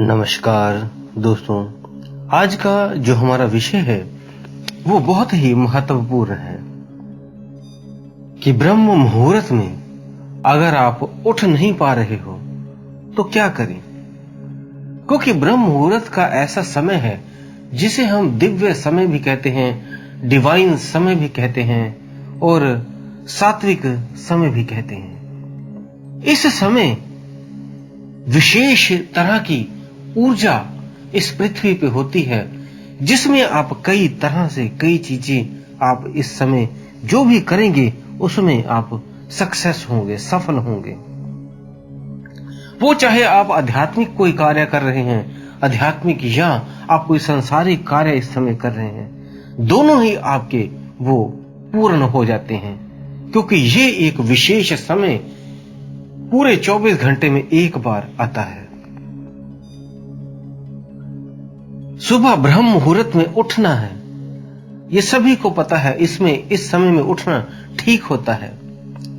नमस्कार दोस्तों, आज का जो हमारा विषय है वो बहुत ही महत्वपूर्ण है कि ब्रह्म मुहूर्त में अगर आप उठ नहीं पा रहे हो तो क्या करें। क्योंकि ब्रह्म मुहूर्त का ऐसा समय है जिसे हम दिव्य समय भी कहते हैं, डिवाइन समय भी कहते हैं और सात्विक समय भी कहते हैं। इस समय विशेष तरह की ऊर्जा इस पृथ्वी पे होती है जिसमें आप कई तरह से कई चीजें आप इस समय जो भी करेंगे उसमें आप सक्सेस होंगे, सफल होंगे। वो चाहे आप आध्यात्मिक कोई कार्य कर रहे हैं, आध्यात्मिक या आप कोई सांसारिक कार्य इस समय कर रहे हैं, दोनों ही आपके वो पूर्ण हो जाते हैं। क्योंकि ये एक विशेष समय पूरे 24 घंटे में एक बार आता है। सुबह ब्रह्म मुहूर्त में उठना है, ये सभी को पता है। इसमें इस समय में उठना ठीक होता है,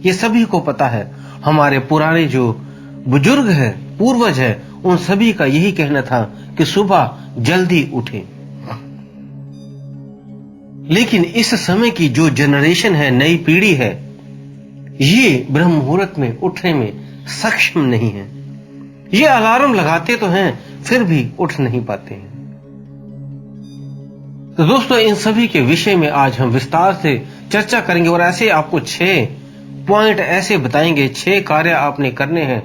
ये सभी को पता है। हमारे पुराने जो बुजुर्ग है, पूर्वज है, उन सभी का यही कहना था कि सुबह जल्दी उठें। लेकिन इस समय की जो जनरेशन है, नई पीढ़ी है, ये ब्रह्म मुहूर्त में उठने में सक्षम नहीं है। ये अलार्म लगाते तो हैं फिर भी उठ नहीं पाते हैं। तो दोस्तों, इन सभी के विषय में आज हम विस्तार से चर्चा करेंगे और ऐसे आपको 6 पॉइंट ऐसे बताएंगे, 6 कार्य आपने करने हैं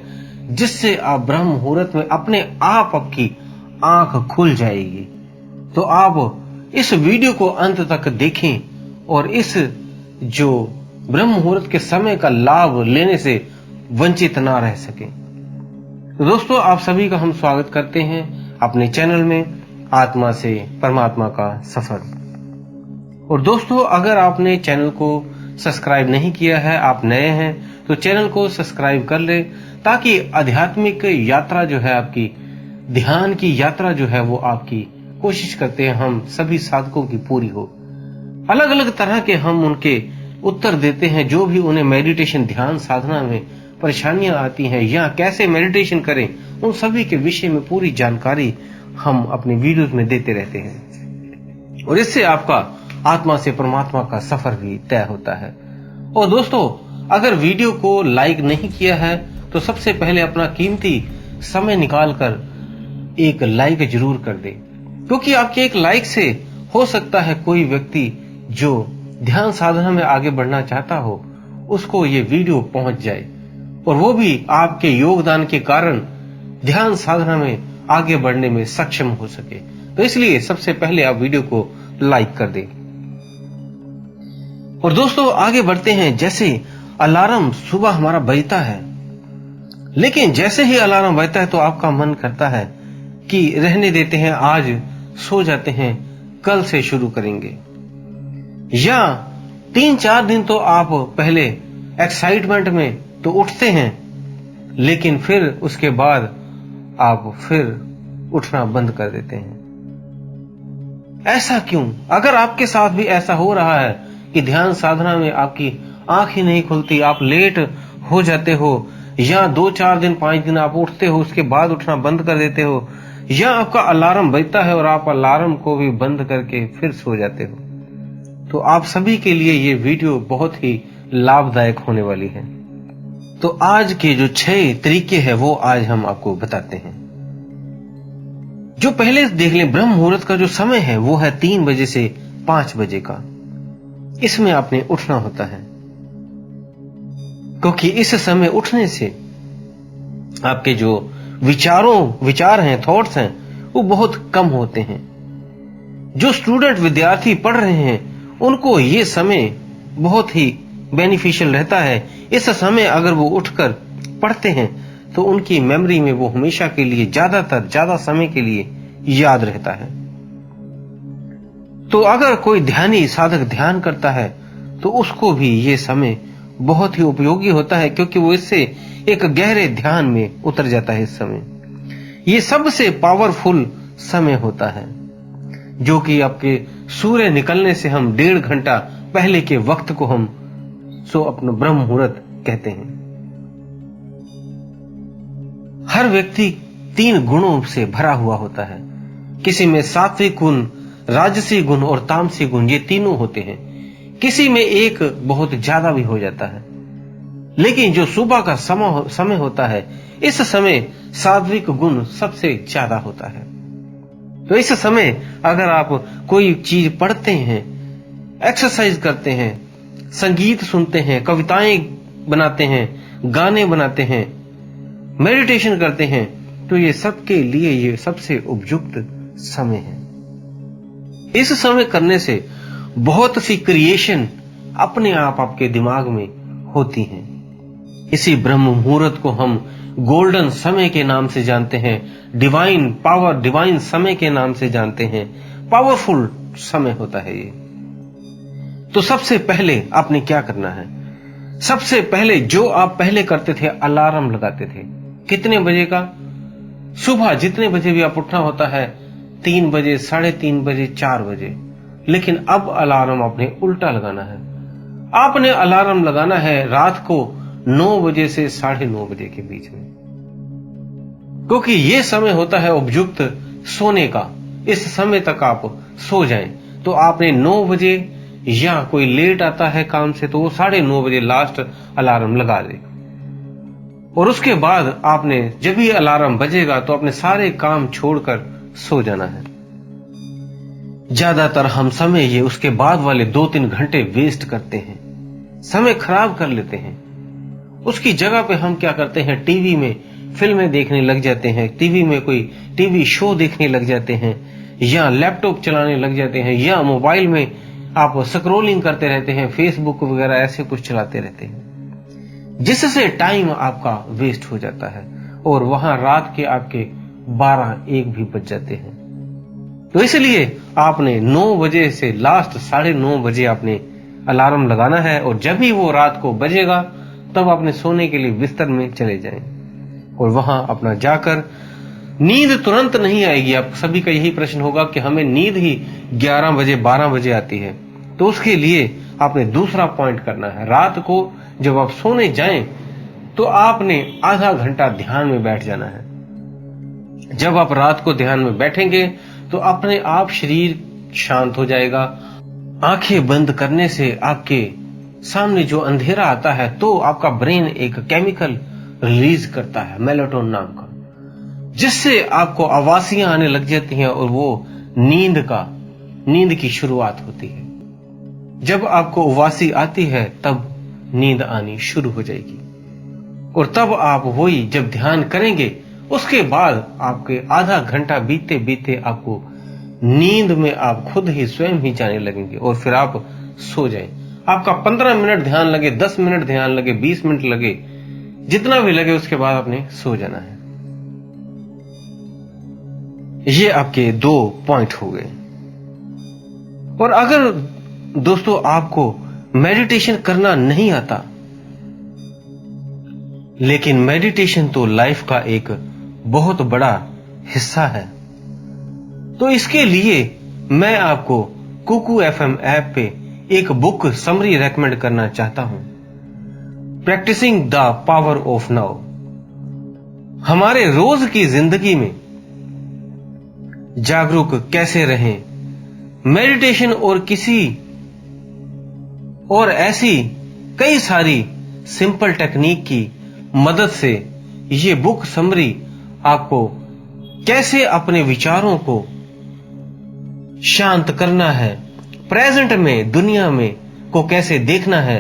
जिससे आप ब्रह्म मुहूर्त में अपने आप आपकी आंख खुल जाएगी। तो आप इस वीडियो को अंत तक देखें और इस जो ब्रह्म मुहूर्त के समय का लाभ लेने से वंचित ना रह सके। तो दोस्तों, आप सभी का हम स्वागत करते हैं अपने चैनल में आत्मा से परमात्मा का सफर। और दोस्तों, अगर आपने चैनल को सब्सक्राइब नहीं किया है, आप नए हैं, तो चैनल को सब्सक्राइब कर ले ताकि आध्यात्मिक यात्रा जो है आपकी, ध्यान की यात्रा जो है वो आपकी कोशिश करते हैं हम सभी साधकों की पूरी हो। अलग अलग तरह के हम उनके उत्तर देते हैं जो भी उन्हें मेडिटेशन ध्यान साधना में परेशानियां आती हैं या कैसे मेडिटेशन करें, उन सभी के विषय में पूरी जानकारी हम अपने वीडियोस में देते रहते हैं और इससे आपका आत्मा से परमात्मा का सफर भी तय होता है। और दोस्तों, अगर वीडियो को लाइक नहीं किया है तो सबसे पहले अपना कीमती समय निकालकर एक लाइक जरूर कर दे। क्योंकि आपके एक लाइक से हो सकता है कोई व्यक्ति जो ध्यान साधना में आगे बढ़ना चाहता हो उसको ये वीडियो पहुंच जाए और वो भी आपके योगदान के कारण ध्यान साधना में आगे बढ़ने में सक्षम हो सके। तो इसलिए सबसे पहले आप वीडियो को लाइक कर दें। और दोस्तों, आगे बढ़ते हैं। जैसे अलार्म सुबह हमारा बजता है, लेकिन जैसे ही अलार्म बजता है तो आपका मन करता है कि रहने देते हैं, आज सो जाते हैं, कल से शुरू करेंगे। या 3-4 दिन तो आप पहले एक्साइटमेंट में तो उठते हैं, लेकिन फिर उसके बाद आप फिर उठना बंद कर देते हैं। ऐसा क्यों? अगर आपके साथ भी ऐसा हो रहा है कि ध्यान साधना में आपकी आंख ही नहीं खुलती, आप लेट हो जाते हो, या 2-4 दिन 5 दिन आप उठते हो उसके बाद उठना बंद कर देते हो, या आपका अलार्म बजता है और आप अलार्म को भी बंद करके फिर सो जाते हो, तो आप सभी के लिए ये वीडियो बहुत ही लाभदायक होने वाली है। तो आज के जो 6 तरीके हैं वो आज हम आपको बताते हैं। जो पहले देख लें, ब्रह्म मुहूर्त का जो समय है वो है 3 बजे से 5 बजे का। इसमें आपने उठना होता है क्योंकि इस समय उठने से आपके जो विचार हैं, थॉट्स हैं, वो बहुत कम होते हैं। जो स्टूडेंट विद्यार्थी पढ़ रहे हैं उनको ये समय बहुत ही बेनिफिशियल रहता है। इस समय अगर वो उठकर पढ़ते हैं तो उनकी मेमोरी में वो हमेशा के लिए ज्यादा समय के लिए याद रहता है। तो अगर कोई ध्यानी साधक ध्यान करता है तो उसको भी ये समय बहुत ही उपयोगी होता है, क्योंकि वो इससे एक गहरे ध्यान में उतर जाता है। इस समय ये सबसे पावरफुल समय होता है, जो कि आपके सूर्य निकलने से हम 1.5 घंटा पहले के वक्त को हम अपना ब्रह्म मुहूर्त कहते हैं। हर व्यक्ति 3 गुणों से भरा हुआ होता है। किसी में सात्विक गुण, राजसी गुण और तामसी गुण, ये तीनों होते हैं। किसी में एक बहुत ज्यादा भी हो जाता है। लेकिन जो सुबह का समय होता है, इस समय सात्विक गुण सबसे ज्यादा होता है। तो इस समय अगर आप कोई चीज पढ़ते हैं, एक्सरसाइज करते हैं, संगीत सुनते हैं, कविताएं बनाते हैं, गाने बनाते हैं, मेडिटेशन करते हैं, तो ये सबके लिए ये सबसे उपयुक्त समय है। इस समय करने से बहुत सी क्रिएशन अपने आप आपके दिमाग में होती हैं। इसी ब्रह्म मुहूर्त को हम गोल्डन समय के नाम से जानते हैं, डिवाइन पावर, डिवाइन समय के नाम से जानते हैं। पावरफुल समय होता है ये। तो सबसे पहले आपने क्या करना है? सबसे पहले जो आप पहले करते थे, अलार्म लगाते थे। कितने बजे का? सुबह जितने बजे भी आप उठना होता है, 3 बजे, 3:30 बजे, 4 बजे। लेकिन अब अलार्म आपने उल्टा लगाना है। आपने अलार्म लगाना है रात को 9 बजे से 9:30 बजे के बीच में, क्योंकि यह समय होता है उपयुक्त सोने का। इस समय तक आप सो जाएं। तो आपने 9 बजे, या कोई लेट आता है काम से तो वो 9:30 बजे लास्ट अलार्म लगा दे। और उसके बाद आपने जब भी अलार्म बजेगा तो अपने सारे काम छोड़कर सो जाना है। ज्यादातर हम समय ये उसके बाद वाले 2-3 घंटे वेस्ट करते हैं, समय खराब कर लेते हैं। उसकी जगह पे हम क्या करते हैं, टीवी में फिल्में देखने लग जाते हैं, टीवी में कोई टीवी शो देखने लग जाते हैं, या लैपटॉप चलाने लग जाते हैं, या मोबाइल में आप स्क्रॉलिंग करते रहते हैं, फेसबुक वगैरह ऐसे कुछ चलाते रहते हैं, जिससे टाइम आपका वेस्ट हो जाता है और वहां रात के आपके 12-1 भी बज जाते हैं। तो इसलिए आपने 9 बजे से लास्ट 9:30 बजे आपने अलार्म लगाना है, और जब भी वो रात को बजेगा तब आपने सोने के लिए बिस्तर में चले जाएं और वहां अपना जाकर, नींद तुरंत नहीं आएगी। आप सभी का यही प्रश्न होगा कि हमें नींद ही 11 बजे 12 बजे आती है। तो उसके लिए आपने दूसरा पॉइंट करना है। रात को जब आप सोने जाएं तो आपने आधा घंटा ध्यान में बैठ जाना है। जब आप रात को ध्यान में बैठेंगे तो अपने आप शरीर शांत हो जाएगा। आंखें बंद करने से आपके सामने जो अंधेरा आता है तो आपका ब्रेन एक केमिकल रिलीज करता है, मेलाटोनिन नाम का, जिससे आपको आवासियां आने लग जाती हैं और वो नींद की शुरुआत होती है। जब आपको उवासी आती है तब नींद आनी शुरू हो जाएगी, और तब आप वही जब ध्यान करेंगे उसके बाद आपके आधा घंटा बीते बीते आपको नींद में आप खुद ही स्वयं ही जाने लगेंगे और फिर आप सो जाएं। आपका 15 मिनट ध्यान लगे, 10 मिनट ध्यान लगे, 20 मिनट लगे, जितना भी लगे, उसके बाद आपने सो जाना है। ये आपके 2 पॉइंट हो गए। और अगर दोस्तों आपको मेडिटेशन करना नहीं आता, लेकिन मेडिटेशन तो लाइफ का एक बहुत बड़ा हिस्सा है, तो इसके लिए मैं आपको कुकू एफएम ऐप पे एक बुक समरी रेकमेंड करना चाहता हूं, practising the power of now. हमारे रोज की जिंदगी में जागरूक कैसे रहें, मेडिटेशन और किसी और ऐसी कई सारी सिंपल टेक्निक की मदद से ये बुक समरी आपको कैसे अपने विचारों को शांत करना है, प्रेजेंट में दुनिया में को कैसे देखना है,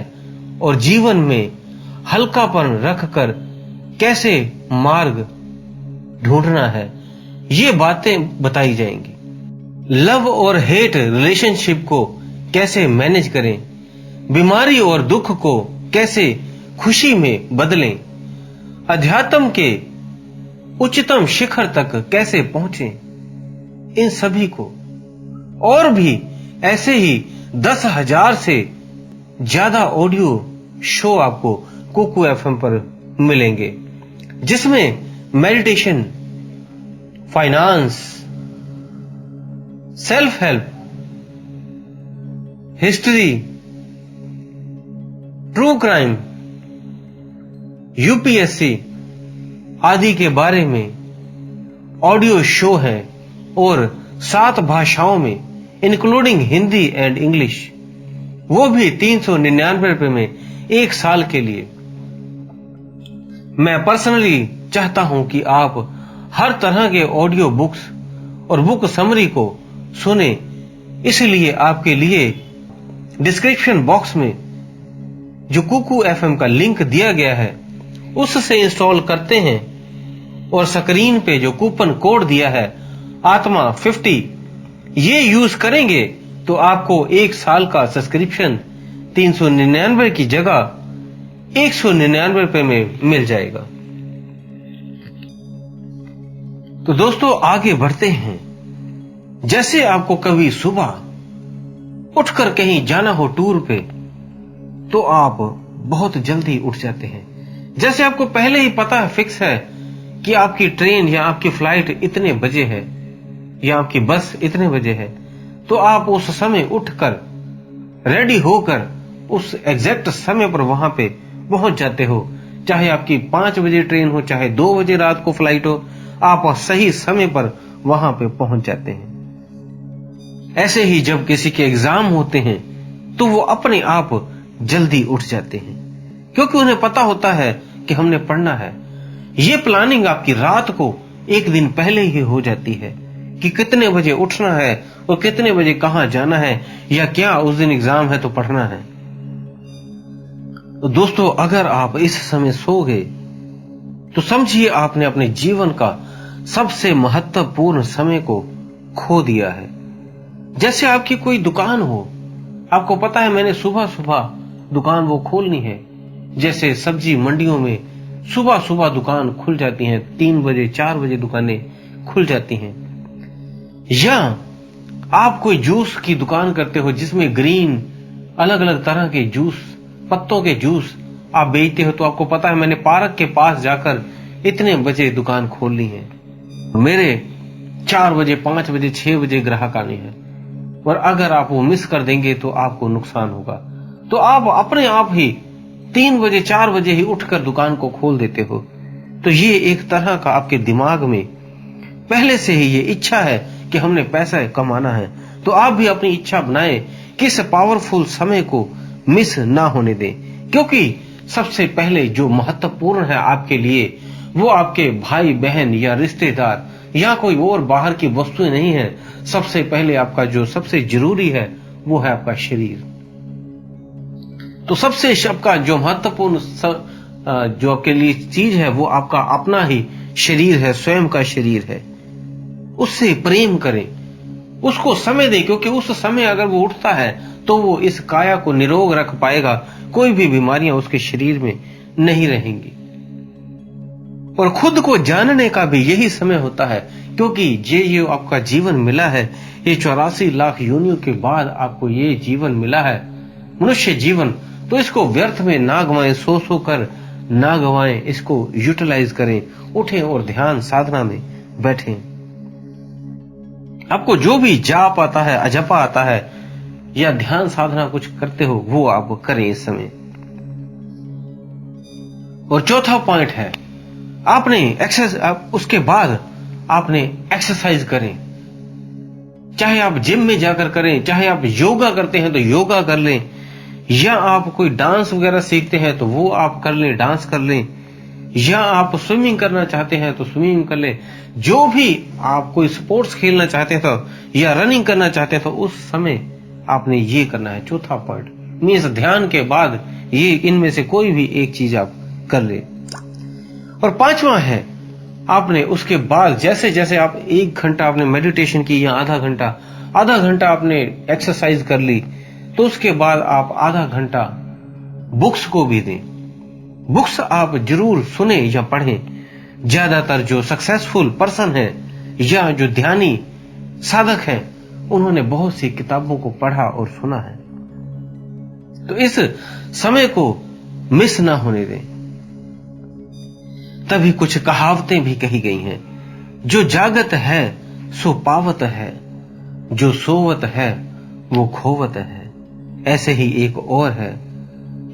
और जीवन में हल्कापन रखकर कैसे मार्ग ढूंढना है, ये बातें बताई जाएंगी। लव और हेट रिलेशनशिप को कैसे मैनेज करें, बीमारी और दुख को कैसे खुशी में बदलें, अध्यात्म के उच्चतम शिखर तक कैसे पहुंचें, इन सभी को और भी ऐसे ही 10,000 से ज्यादा ऑडियो शो आपको कुकू एफएम पर मिलेंगे, जिसमें meditation, finance, self help, history, true crime, UPSC आदि के बारे में ऑडियो शो हैं और 7 भाषाओं में इंक्लूडिंग हिंदी एंड इंग्लिश, वो भी 399 रुपए में 1 साल के लिए। मैं पर्सनली चाहता हूं कि आप हर तरह के ऑडियो बुक्स और बुक समरी को सुने, इसलिए आपके लिए डिस्क्रिप्शन बॉक्स में जो कुकू एफएम का लिंक दिया गया है उससे इंस्टॉल करते हैं और स्क्रीन पे जो कूपन कोड दिया है आत्मा 50, ये यूज करेंगे तो आपको 1 साल का सब्सक्रिप्शन 399 की जगह 199 रुपए में मिल जाएगा। तो दोस्तों आगे बढ़ते हैं। जैसे आपको कभी सुबह उठकर कहीं जाना हो टूर पे, तो आप बहुत जल्दी उठ जाते हैं। जैसे आपको पहले ही पता है, फिक्स है कि आपकी ट्रेन या आपकी फ्लाइट इतने बजे है या आपकी बस इतने बजे है, तो आप उस समय उठकर रेडी होकर उस एग्जैक्ट समय पर वहां पे पहुंच जाते हो। चाहे आपकी 5 बजे ट्रेन हो, चाहे 2 बजे रात को फ्लाइट हो, आप सही समय पर वहां पे पहुंच जाते हैं। ऐसे ही जब किसी के एग्जाम होते हैं तो वो अपने आप जल्दी उठ जाते हैं, क्योंकि उन्हें पता होता है कि हमने पढ़ना है। ये प्लानिंग आपकी रात को 1 दिन पहले ही हो जाती है कि कितने बजे उठना है और कितने बजे कहां जाना है, या क्या उस दिन एग्जाम है तो पढ़ना है। तो दोस्तों अगर आप इस समय सो गए तो समझिए आपने अपने जीवन का सबसे महत्वपूर्ण समय को खो दिया है। जैसे आपकी कोई दुकान हो, आपको पता है मैंने सुबह सुबह दुकान वो खोलनी है। जैसे सब्जी मंडियों में सुबह सुबह दुकान खुल जाती हैं, 3 बजे 4 बजे दुकानें खुल जाती हैं। या आप कोई जूस की दुकान करते हो जिसमें ग्रीन अलग अलग तरह के जूस, पत्तों के जूस आप बेचते हो, तो आपको पता है मैंने पार्क के पास जाकर इतने बजे दुकान खोलनी है, मेरे 4 बजे 5 बजे 6 बजे ग्राहक आने हैं, और अगर आप वो मिस कर देंगे तो आपको नुकसान होगा। तो आप अपने आप ही 3 बजे 4 बजे ही उठकर दुकान को खोल देते हो। तो ये एक तरह का आपके दिमाग में पहले से ही ये इच्छा है कि हमने पैसा कमाना है। तो आप भी अपनी इच्छा बनाएं कि इस पावरफुल समय को मिस ना होने दें, क्योंकि सबसे पहले जो महत्वपूर्ण है आपके लिए वो आपके भाई बहन या रिश्तेदार या कोई और बाहर की वस्तुएं नहीं है। सबसे पहले आपका जो सबसे जरूरी है वो है आपका शरीर। तो सबसे आपका जो महत्वपूर्ण जो आपके लिए चीज है वो आपका अपना ही शरीर है, स्वयं का शरीर है। उससे प्रेम करें, उसको समय दें, क्योंकि उस समय अगर वो उठता है तो वो इस काया को निरोग रख पाएगा, कोई भी बीमारियां उसके शरीर में नहीं रहेंगी। और खुद को जानने का भी यही समय होता है, क्योंकि ये आपका जीवन मिला है, ये 84 लाख योनियों के बाद आपको ये जीवन मिला है, मनुष्य जीवन। तो इसको व्यर्थ में ना गवाएं, सो कर ना गवाएं, इसको यूटिलाइज करें। उठें और ध्यान साधना में बैठें। आपको जो भी जाप आता है, अजपा आता है या ध्यान साधना कुछ करते हो वो आप करें इस समय। और चौथा पॉइंट है उसके बाद आपने एक्सरसाइज करें। चाहे आप जिम में जाकर करें, चाहे आप योगा करते हैं तो योगा कर लें, या आप कोई डांस वगैरह सीखते हैं तो वो आप कर लें, डांस कर लें, या आप स्विमिंग करना चाहते हैं तो स्विमिंग कर लें। जो भी आप कोई स्पोर्ट्स खेलना चाहते हैं तो या रनिंग करना चाहते हैं तो उस समय आपने ये करना है। चौथा पॉइंट मीन्स ध्यान के बाद ये इनमें से कोई भी एक चीज आप कर ले। और पांचवा है आपने उसके बाद जैसे जैसे आप 1 घंटा आपने मेडिटेशन की या आधा घंटा आपने एक्सरसाइज कर ली, तो उसके बाद आप आधा घंटा बुक्स को भी दें। बुक्स आप जरूर सुने या पढ़ें। ज्यादातर जो सक्सेसफुल पर्सन है या जो ध्यानी साधक हैं उन्होंने बहुत सी किताबों को पढ़ा और सुना है। तो इस समय को मिस ना होने दें। तभी कुछ कहावतें भी कही गई हैं, जो जागत है सो पावत है, जो सोवत है वो खोवत है। ऐसे ही एक और है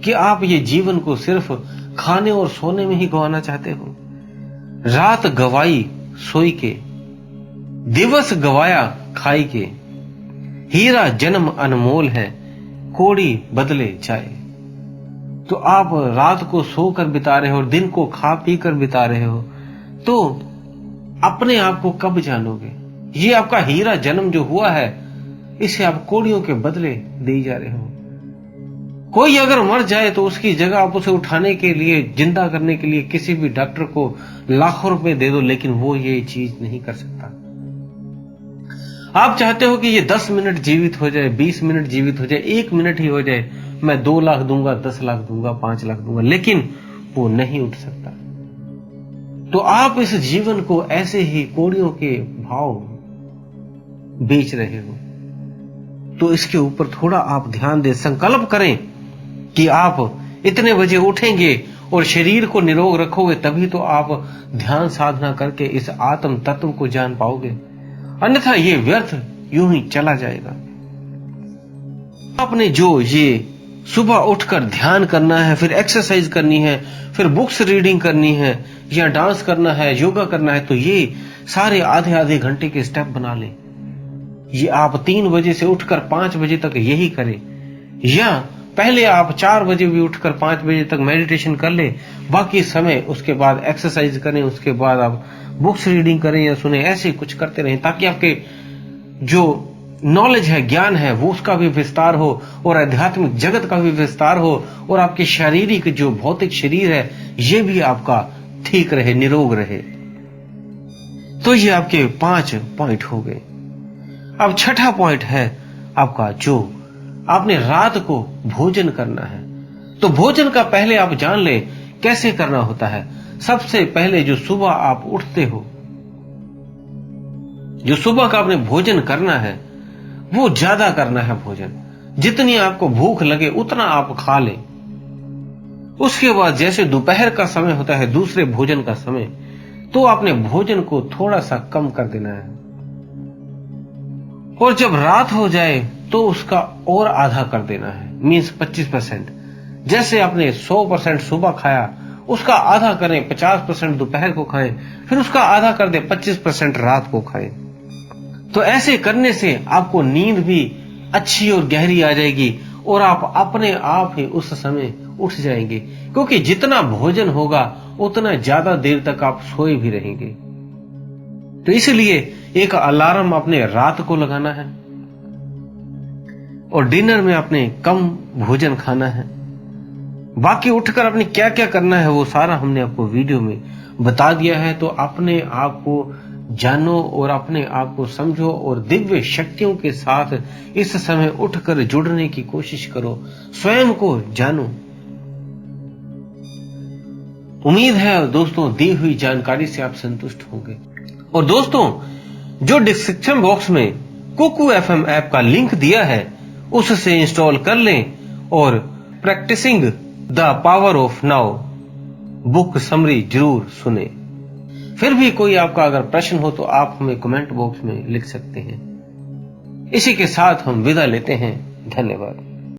कि आप ये जीवन को सिर्फ खाने और सोने में ही गंवाना चाहते हो। रात गवाई सोई के दिवस गवाया खाई के, हीरा जन्म अनमोल है, कोड़ी बदले जाए। तो आप रात को सोकर बिता रहे हो और दिन को खा पी कर बिता रहे हो, तो अपने आप को कब जानोगे? ये आपका हीरा जन्म जो हुआ है, इसे आप कोड़ियों के बदले दे जा रहे हो। कोई अगर मर जाए तो उसकी जगह आप उसे उठाने के लिए, जिंदा करने के लिए किसी भी डॉक्टर को लाखों रुपए दे दो, लेकिन वो ये चीज नहीं कर सकता। आप चाहते हो कि ये 10 मिनट जीवित हो जाए, 20 मिनट जीवित हो जाए, 1 मिनट ही हो जाए, मैं 2 लाख दूंगा, 10 लाख दूंगा, 5 लाख दूंगा, लेकिन वो नहीं उठ सकता। तो आप इस जीवन को ऐसे ही कोड़ियों के भाव बेच रहे हो। तो इसके ऊपर थोड़ा आप ध्यान दें, संकल्प करें कि आप इतने बजे उठेंगे और शरीर को निरोग रखोगे, तभी तो आप ध्यान साधना करके इस आत्म तत्व को जान पाओगे, अन्यथा ये व्यर्थ यूं ही चला जाएगा। आपने जो ये सुबह उठकर ध्यान करना है, फिर एक्सरसाइज करनी है, फिर बुक्स रीडिंग करनी है, या डांस करना है, योगा करना है, तो ये सारे आधे आधे घंटे के स्टेप बना लें। ये आप 3 बजे से उठकर 5 बजे तक यही करें, या पहले आप 4 बजे भी उठकर 5 बजे तक मेडिटेशन कर ले, बाकी समय उसके बाद एक्सरसाइज करें, उसके बाद आप बुक्स रीडिंग करें या सुने, ऐसे कुछ करते रहें, ताकि आपके जो नॉलेज है, ज्ञान है, वो उसका भी विस्तार हो और आध्यात्मिक जगत का भी विस्तार हो, और आपके शारीरिक जो भौतिक शरीर है ये भी आपका ठीक रहे, निरोग रहे। तो ये आपके 5 पॉइंट हो गए। अब छठा पॉइंट है आपका, जो आपने रात को भोजन करना है। तो भोजन का पहले आप जान लें कैसे करना होता है। सबसे पहले जो सुबह आप उठते हो, जो सुबह का आपने भोजन करना है, वो ज्यादा करना है भोजन। जितनी आपको भूख लगे उतना आप खा लें। उसके बाद जैसे दोपहर का समय होता है, दूसरे भोजन का समय, तो आपने भोजन को थोड़ा सा कम कर देना है, और जब रात हो जाए तो उसका और आधा कर देना है, मींस 25%। जैसे आपने 100% सुबह खाया, उसका आधा करें, 50% दोपहर को खाएं, फिर उसका आधा कर दें, 25% रात को खाएं। तो ऐसे करने से आपको नींद भी अच्छी और गहरी आ जाएगी, और आप अपने आप ही उस समय उठ जाएंगे, क्योंकि जितना भोजन होगा उतना ज्यादा देर तक आप सोए भी रहेंगे। तो इसलिए एक अलार्म अपने रात को लगाना है, और डिनर में आपने कम भोजन खाना है। बाकी उठकर आपने क्या क्या करना है वो सारा हमने आपको वीडियो में बता दिया है। तो अपने आप को जानो और अपने आप को समझो, और दिव्य शक्तियों के साथ इस समय उठकर जुड़ने की कोशिश करो, स्वयं को जानो। उम्मीद है दोस्तों दी हुई जानकारी से आप संतुष्ट होंगे। और दोस्तों, जो डिस्क्रिप्शन बॉक्स में कुकू FM ऐप का लिंक दिया है, उससे इंस्टॉल कर लें और practising the power of now book summary जरूर सुने। फिर भी कोई आपका अगर प्रश्न हो तो आप हमें कमेंट बॉक्स में लिख सकते हैं। इसी के साथ हम विदा लेते हैं। धन्यवाद।